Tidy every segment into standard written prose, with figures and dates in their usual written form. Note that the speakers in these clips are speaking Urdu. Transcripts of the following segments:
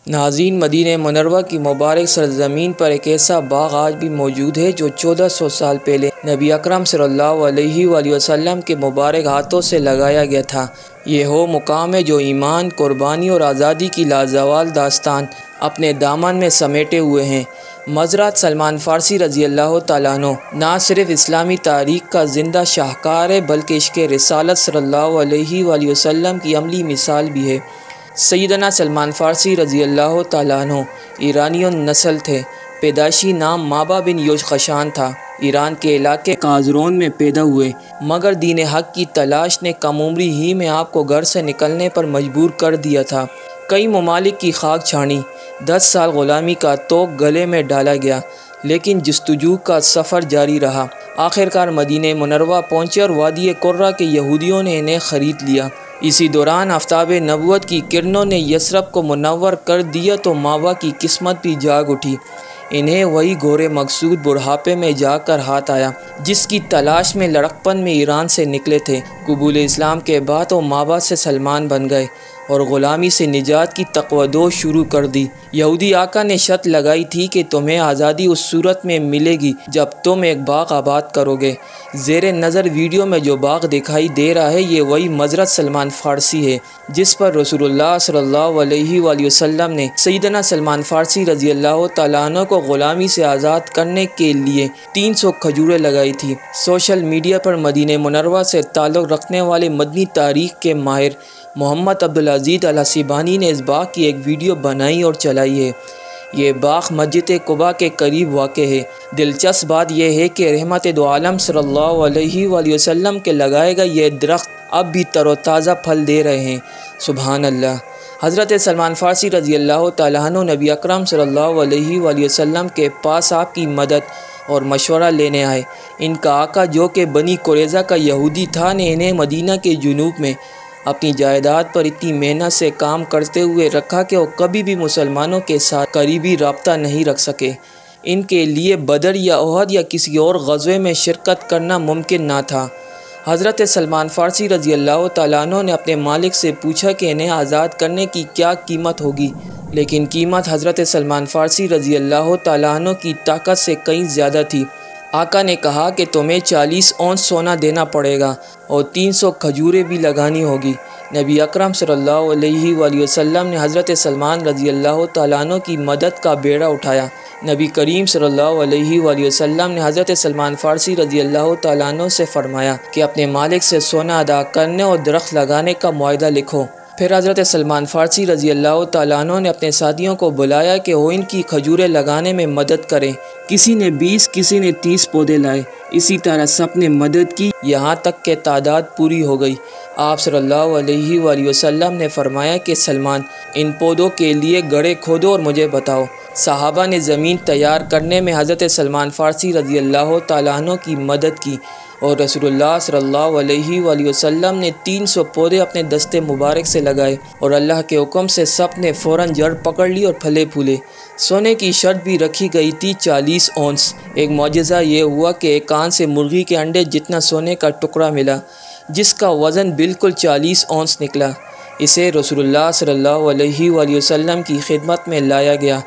ناظرین، مدینہ منورہ کی مبارک سرزمین پر ایک ایسا باغ آج بھی موجود ہے جو 1400 سال پہلے نبی اکرم صلی اللہ علیہ وآلہ وسلم کے مبارک ہاتھوں سے لگایا گیا تھا۔ یہ وہ مقام ہے جو ایمان، قربانی اور آزادی کی لازوال داستان اپنے دامن میں سمیٹے ہوئے ہیں۔ مزرعہ سلمان فارسی رضی اللہ تعالیٰ عنہ نہ صرف اسلامی تاریخ کا زندہ شاہکار ہے بلکہ عشق رسالت صلی اللہ علیہ وآلہ وسلم کی عملی مثال بھی ہے۔ سیدنا سلمان فارسی رضی اللہ تعالیٰ عنہ ایرانی نسل تھے۔ پیدائشی نام مابا بن یوشخشان تھا۔ ایران کے علاقے قازرون میں پیدا ہوئے، مگر دین حق کی تلاش نے کم عمری ہی میں آپ کو گھر سے نکلنے پر مجبور کر دیا تھا۔ کئی ممالک کی خاک چھانی، 10 سال غلامی کا طوق گلے میں ڈالا گیا، لیکن جستجو کا سفر جاری رہا۔ آخرکار مدینہ منورہ پہنچے اور وادی قرہ کے یہودیوں نے انہیں خرید لیا۔ اسی دوران آفتاب نبوت کی کرنوں نے یثرب کو منور کر دیا تو مابا کی قسمت بھی جاگ اٹھی۔ انہیں وہی گھورے مقصود بڑھاپے میں جا کر ہاتھ آیا جس کی تلاش میں لڑکپن میں ایران سے نکلے تھے۔ قبول اسلام کے بعد وہ مابا سے سلمان بن گئے اور غلامی سے نجات کی تقویدوش شروع کر دی۔ یہودی آقا نے شرط لگائی تھی کہ تمہیں آزادی اس صورت میں ملے گی جب تم ایک باغ آباد کرو گے۔ زیر نظر ویڈیو میں جو باغ دکھائی دے رہا ہے یہ وہی مزرعہ سلمان فارسی ہے جس پر رسول اللہ صلی اللہ علیہ وآلہ وسلم نے سیدنا سلمان فارسی رضی اللہ تعالیٰ عنہ کو غلامی سے آزاد کرنے کے لیے 300 کھجوریں لگائی تھی۔ سوشل میڈیا پر مدینہ منورہ سے تعلق رکھنے والے مدنی تاریخ کے ماہر محمد عبدالعزیز الحسیبانی نے اس باغ کی ایک ویڈیو بنائی اور چلائی ہے۔ یہ باغ مسجد قباء کے قریب واقع ہے۔ دلچسپ بات یہ ہے کہ رحمت دو عالم صلی اللہ علیہ وآلہ وسلم کے لگائے گئے یہ درخت اب بھی تر و تازہ پھل دے رہے ہیں۔ سبحان اللہ۔ حضرت سلمان فارسی رضی اللہ تعالیٰ عنہ نبی اکرم صلی اللہ علیہ وآلہ وسلم کے پاس آپ کی مدد اور مشورہ لینے آئے۔ ان کا آقا جو کہ بنی قریظہ کا یہودی تھا نے انہیں مدینہ کے جنوب میں اپنی جائیداد پر اتنی محنت سے کام کرتے ہوئے رکھا کہ وہ کبھی بھی مسلمانوں کے ساتھ قریبی رابطہ نہیں رکھ سکے۔ ان کے لیے بدر یا احد یا کسی اور غزوے میں شرکت کرنا ممکن نہ تھا۔ حضرت سلمان فارسی رضی اللہ تعالیٰ عنہ نے اپنے مالک سے پوچھا کہ انہیں آزاد کرنے کی کیا قیمت ہوگی، لیکن قیمت حضرت سلمان فارسی رضی اللہ تعالیٰ عنہ کی طاقت سے کہیں زیادہ تھی۔ آقا نے کہا کہ تمہیں 40 اونس سونا دینا پڑے گا اور 300 کھجوریں بھی لگانی ہوگی۔ نبی اکرم صلی اللہ علیہ وآلہ وسلم نے حضرت سلمان رضی اللہ تعالیٰ عنہ کی مدد کا بیڑا اٹھایا۔ نبی کریم صلی اللہ علیہ وآلہ وسلم نے حضرت سلمان فارسی رضی اللہ تعالیٰ عنہ سے فرمایا کہ اپنے مالک سے سونا ادا کرنے اور درخت لگانے کا معاہدہ لکھو۔ پھر حضرت سلمان فارسی رضی اللہ تعالیٰ عنہ نے اپنے ساتھیوں کو بلایا کہ وہ ان کی کھجوریں لگانے میں مدد کریں۔ کسی نے 20، کسی نے 30 پودے لائے۔ اسی طرح سب نے مدد کی، یہاں تک کہ تعداد پوری ہو گئی۔ آپ صلی اللہ علیہ وآلہ وسلم نے فرمایا کہ سلمان، ان پودوں کے لیے گڑھے کھودو اور مجھے بتاؤ۔ صحابہ نے زمین تیار کرنے میں حضرت سلمان فارسی رضی اللہ تعالیٰ عنہ کی مدد کی اور رسول اللہ صلی اللہ علیہ وآلہ وسلم نے 300 پودے اپنے دستے مبارک سے لگائے اور اللہ کے حکم سے سب نے فوراً جڑ پکڑ لی اور پھلے پھولے۔ سونے کی شرط بھی رکھی گئی تھی 40 اونس۔ ایک معجزہ یہ ہوا کہ ایک کان سے مرغی کے انڈے جتنا سونے کا ٹکڑا ملا جس کا وزن بالکل 40 اونس نکلا۔ اسے رسول اللہ صلی اللہ علیہ وآلہ وسلم کی خدمت میں لایا گیا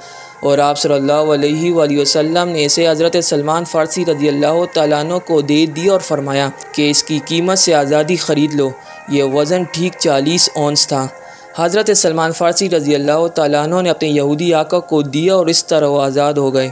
اور آپ صلی اللہ علیہ وآلہ وسلم نے اسے حضرت سلمان فارسی رضی اللہ تعالیٰ عنہ کو دے دیا اور فرمایا کہ اس کی قیمت سے آزادی خرید لو۔ یہ وزن ٹھیک 40 اونس تھا۔ حضرت سلمان فارسی رضی اللہ تعالیٰ عنہ نے اپنے یہودی آقا کو دیا اور اس طرح وہ آزاد ہو گئے۔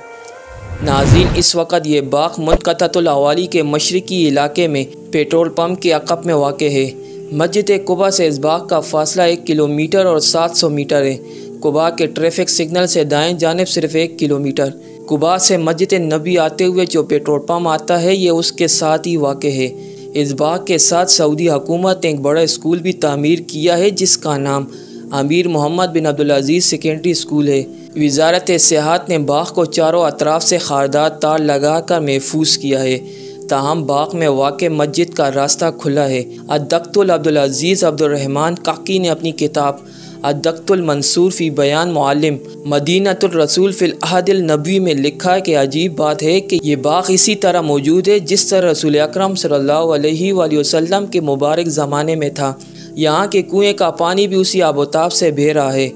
ناظرین، اس وقت یہ باغ منقطعۃ الاوالی کے مشرقی علاقے میں پیٹرول پمپ کے عقب میں واقع ہے۔ مسجد قباء سے اس باغ کا فاصلہ 1 کلومیٹر اور 700 میٹر ہے۔ قباء کے ٹریفک سگنل سے دائیں جانب صرف 1 کلومیٹر۔ قباء سے مسجد نبی آتے ہوئے جو پیٹرول پمپ آتا ہے یہ اس کے ساتھ ہی واقع ہے۔ اس باغ کے ساتھ سعودی حکومت نے ایک بڑا اسکول بھی تعمیر کیا ہے جس کا نام امیر محمد بن عبدالعزیز سیکنڈری اسکول ہے۔ وزارت سیاحت نے باغ کو چاروں اطراف سے خاردار تار لگا کر محفوظ کیا ہے، تاہم باغ میں واقع مسجد کا راستہ کھلا ہے۔ الدکتور عبدالعزیز عبدالرحمن کاکی نے اپنی کتاب الدکتور المنصور فی بیان معالم مدینۃ الرسول فی العہد النبوی میں لکھا ہے کہ عجیب بات ہے کہ یہ باغ اسی طرح موجود ہے جس طرح رسول اکرم صلی اللہ علیہ وآلہ وسلم کے مبارک زمانے میں تھا۔ یہاں کے کنویں کا پانی بھی اسی آب و تاب سے بہہ رہا ہے۔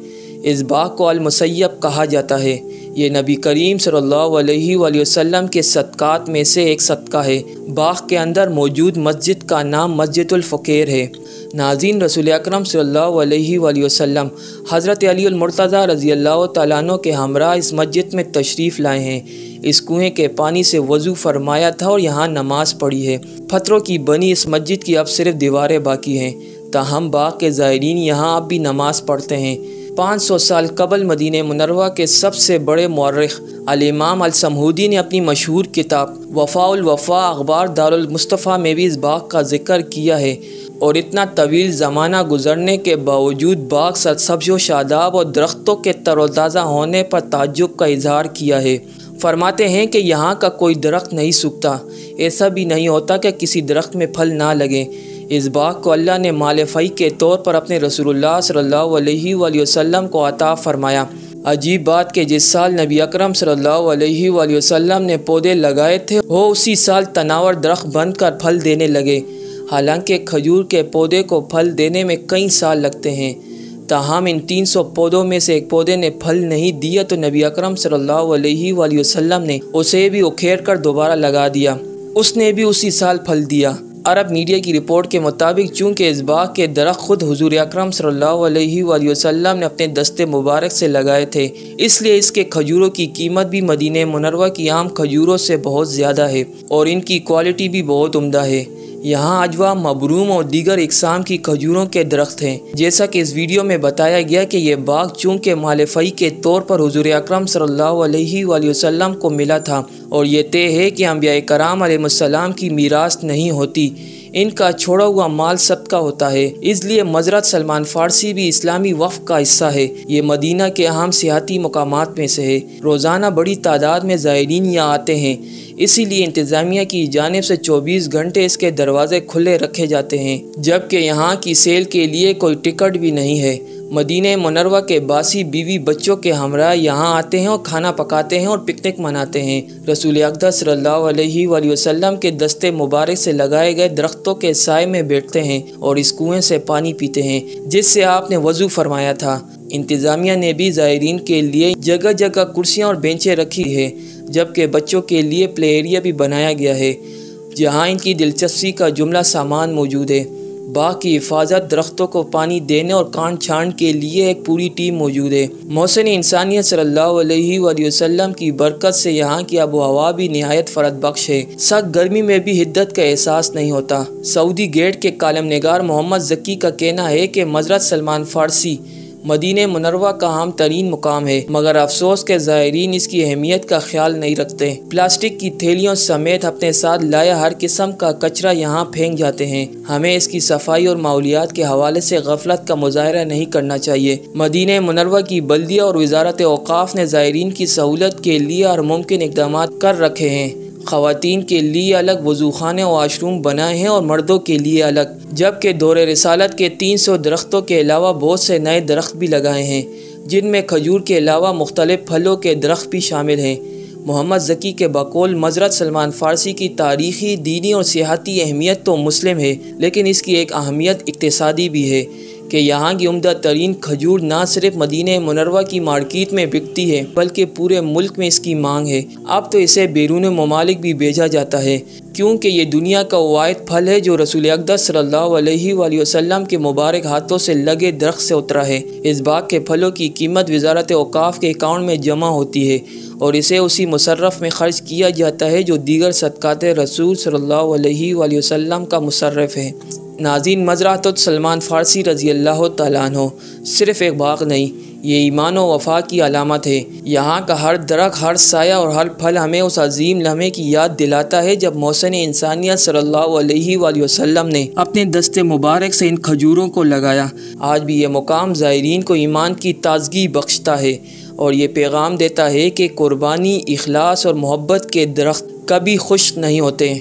اس باغ کو المسیب کہا جاتا ہے۔ یہ نبی کریم صلی اللہ علیہ وآلہ وسلم کے صدقات میں سے ایک صدقہ ہے۔ باغ کے اندر موجود مسجد کا نام مسجد الفقیر ہے۔ ناظرین، رسول اکرم صلی اللہ علیہ وآلہ وسلم حضرت علی المرتضیٰ رضی اللہ تعالیٰ عنہ کے ہمراہ اس مسجد میں تشریف لائے ہیں۔ اس کنویں کے پانی سے وضو فرمایا تھا اور یہاں نماز پڑھی ہے۔ پتھروں کی بنی اس مسجد کی اب صرف دیواریں باقی ہیں، تاہم باغ کے زائرین یہاں اب بھی نماز پڑھتے ہیں۔ 500 سال قبل مدینہ منورہ کے سب سے بڑے مورخ الامام السمہودی نے اپنی مشہور کتاب وفاء الوفا اخبار دار المصطفیٰ میں بھی اس باغ کا ذکر کیا ہے، اور اتنا طویل زمانہ گزرنے کے باوجود باغ سرسبز و شاداب اور درختوں کے تر و تازہ ہونے پر تعجب کا اظہار کیا ہے۔ فرماتے ہیں کہ یہاں کا کوئی درخت نہیں سوکھتا، ایسا بھی نہیں ہوتا کہ کسی درخت میں پھل نہ لگے۔ اس باغ کو اللہ نے مال فی کے طور پر اپنے رسول اللہ صلی اللہ علیہ وآلہ وسلم کو عطا فرمایا۔ عجیب بات کہ جس سال نبی اکرم صلی اللہ علیہ وآلہ وسلم نے پودے لگائے تھے وہ اسی سال تناور درخت بن کر پھل دینے لگے۔ حالانکہ کھجور کے پودے کو پھل دینے میں کئی سال لگتے ہیں، تاہم ان 300 پودوں میں سے ایک پودے نے پھل نہیں دیا تو نبی اکرم صلی اللہ علیہ وآلہ وسلم نے اسے بھی اکھیڑ کر دوبارہ لگا دیا، اس نے بھی اسی سال پھل دیا۔ عرب میڈیا کی رپورٹ کے مطابق چونکہ اس باغ کے درخت خود حضور اکرم صلی اللہ علیہ وآلہ وسلم نے اپنے دست مبارک سے لگائے تھے، اس لیے اس کے کھجوروں کی قیمت بھی مدینہ منورہ کی عام کھجوروں سے بہت زیادہ ہے اور ان کی کوالٹی بھی بہت عمدہ ہے۔ یہاں عجوہ، مبروم اور دیگر اقسام کی کھجوروں کے درخت ہیں۔ جیسا کہ اس ویڈیو میں بتایا گیا کہ یہ باغ چونکہ مال فی کے طور پر حضور اکرم صلی اللہ علیہ وآلہ وسلم کو ملا تھا، اور یہ طے ہے کہ انبیاء کرام علیہ السلام کی میراث نہیں ہوتی، ان کا چھوڑا ہوا مال صدقہ ہوتا ہے، اس لیے مزرعہ سلمان فارسی بھی اسلامی وقف کا حصہ ہے۔ یہ مدینہ کے اہم سیاحتی مقامات میں سے ہے۔ روزانہ بڑی تعداد میں زائرین یہاں آتے ہیں، اسی لیے انتظامیہ کی جانب سے 24 گھنٹے اس کے دروازے کھلے رکھے جاتے ہیں، جبکہ یہاں کی سیل کے لیے کوئی ٹکٹ بھی نہیں ہے۔ مدینہ منورہ کے باسی بیوی بچوں کے ہمراہ یہاں آتے ہیں اور کھانا پکاتے ہیں اور پکنک مناتے ہیں۔ رسول اقدس صلی اللہ علیہ وآلہ وسلم کے دست مبارک سے لگائے گئے درختوں کے سائے میں بیٹھتے ہیں اور اس کنویں سے پانی پیتے ہیں جس سے آپ نے وضو فرمایا تھا۔ انتظامیہ نے بھی زائرین کے لیے جگہ جگہ کرسیاں اور بینچیں رکھی ہے، جبکہ بچوں کے لیے پلے ایریا بھی بنایا گیا ہے جہاں ان کی دلچسپی کا جملہ سامان موجود ہے۔ باغ کی حفاظت، درختوں کو پانی دینے اور کاٹ چھانٹ کے لیے ایک پوری ٹیم موجود ہے۔ محسن انسانیت صلی اللہ علیہ وآلہ وسلم کی برکت سے یہاں کی آب و ہوا بھی نہایت فرد بخش ہے، سخت گرمی میں بھی حدت کا احساس نہیں ہوتا۔ سعودی گیٹ کے کالم نگار محمد ذکی کا کہنا ہے کہ مزرعہ سلمان فارسی مدینہ منورہ کا اہم ترین مقام ہے، مگر افسوس کہ زائرین اس کی اہمیت کا خیال نہیں رکھتے۔ پلاسٹک کی تھیلیوں سمیت اپنے ساتھ لایا ہر قسم کا کچرا یہاں پھینک جاتے ہیں۔ ہمیں اس کی صفائی اور ماحولیات کے حوالے سے غفلت کا مظاہرہ نہیں کرنا چاہیے۔ مدینہ منورہ کی بلدیہ اور وزارت اوقاف نے زائرین کی سہولت کے لیے ہر ممکن اقدامات کر رکھے ہیں۔ خواتین کے لیے الگ وضو خانے و واش روم بنائے ہیں اور مردوں کے لیے الگ، جبکہ دور رسالت کے 300 درختوں کے علاوہ بہت سے نئے درخت بھی لگائے ہیں جن میں کھجور کے علاوہ مختلف پھلوں کے درخت بھی شامل ہیں۔ محمد ذکی کے بقول مزرعہ سلمان فارسی کی تاریخی، دینی اور سیاحتی اہمیت تو مسلم ہے، لیکن اس کی ایک اہمیت اقتصادی بھی ہے کہ یہاں کی عمدہ ترین کھجور نہ صرف مدینہ منورہ کی مارکیٹ میں بکتی ہے بلکہ پورے ملک میں اس کی مانگ ہے۔ اب تو اسے بیرون ممالک بھی بھیجا جاتا ہے کیونکہ یہ دنیا کا واحد پھل ہے جو رسول اقدس صلی اللہ علیہ وآلہ وسلم کے مبارک ہاتھوں سے لگے درخت سے اترا ہے۔ اس باغ کے پھلوں کی قیمت وزارت اوقاف کے اکاؤنٹ میں جمع ہوتی ہے اور اسے اسی مصرف میں خرچ کیا جاتا ہے جو دیگر صدقات رسول صلی اللہ علیہ وآلہ وسلم کا مصرف ہے۔ ناظرین، مزرعۃ سلمان فارسی رضی اللہ تعالیٰ عنہ صرف ایک باغ نہیں، یہ ایمان و وفا کی علامت ہے۔ یہاں کا ہر درخت، ہر سایہ اور ہر پھل ہمیں اس عظیم لمحے کی یاد دلاتا ہے جب محسن انسانیت صلی اللہ علیہ وآلہ وسلم نے اپنے دست مبارک سے ان کھجوروں کو لگایا۔ آج بھی یہ مقام زائرین کو ایمان کی تازگی بخشتا ہے اور یہ پیغام دیتا ہے کہ قربانی، اخلاص اور محبت کے درخت کبھی خشک نہیں ہوتے۔